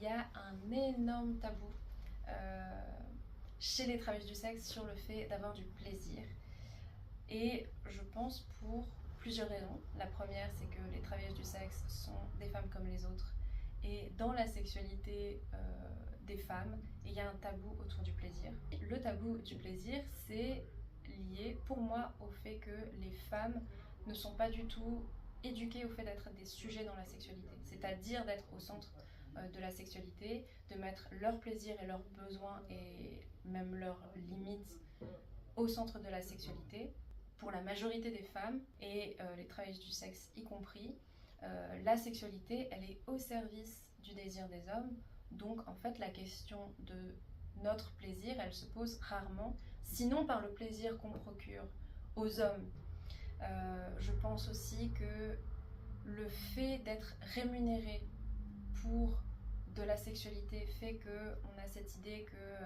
a un énorme tabou chez les travailleuses du sexe sur le fait d'avoir du plaisir. Et je pense pour plusieurs raisons. La première, c'est que les travailleuses du sexe sont des femmes comme les autres. Et dans la sexualité des femmes, il y a un tabou autour du plaisir. Le tabou du plaisir, c'est lié pour moi au fait que les femmes ne sont pas du tout éduquées au fait d'être des sujets dans la sexualité. C'est-à-dire d'être au centre de la sexualité, de mettre leur plaisir et leurs besoins et même leurs limites au centre de la sexualité. Pour la majorité des femmes, et les travailleuses du sexe y compris, la sexualité, elle est au service du désir des hommes. Donc en fait, la question de notre plaisir, elle se pose rarement, sinon par le plaisir qu'on procure aux hommes. Je pense aussi que le fait d'être rémunéré pour de la sexualité fait qu'on a cette idée que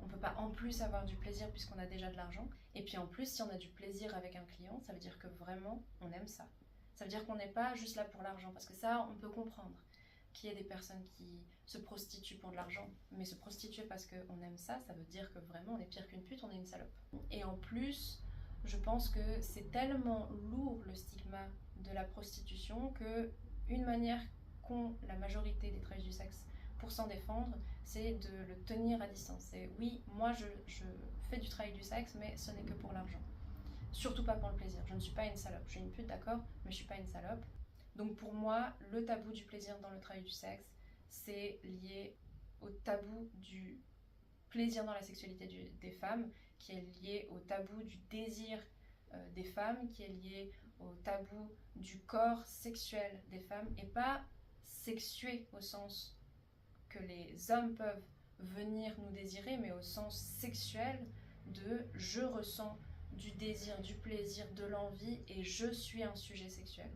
on ne peut pas en plus avoir du plaisir puisqu'on a déjà de l'argent. Et puis en plus, si on a du plaisir avec un client, ça veut dire que vraiment on aime ça. Ça veut dire qu'on n'est pas juste là pour l'argent, parce que ça, on peut comprendre qu'il y ait des personnes qui se prostituent pour de l'argent, mais se prostituer parce qu'on aime ça, ça veut dire que vraiment on est pire qu'une pute, on est une salope. Et en plus, je pense que c'est tellement lourd le stigma de la prostitution que une manière qu'ont la majorité des travailleurs du sexe pour s'en défendre, c'est de le tenir à distance. Et oui, moi je fais du travail du sexe, mais ce n'est que pour l'argent. Surtout pas pour le plaisir. Je ne suis pas une salope. Je suis une pute, d'accord, mais je suis pas une salope. Donc pour moi, le tabou du plaisir dans le travail du sexe, c'est lié au tabou du plaisir dans la sexualité des femmes, qui est lié au tabou du désir des femmes, qui est lié au tabou du corps sexuel des femmes, et pas sexué au sens que les hommes peuvent venir nous désirer, mais au sens sexuel de je ressens du désir, du plaisir, de l'envie et je suis un sujet sexuel.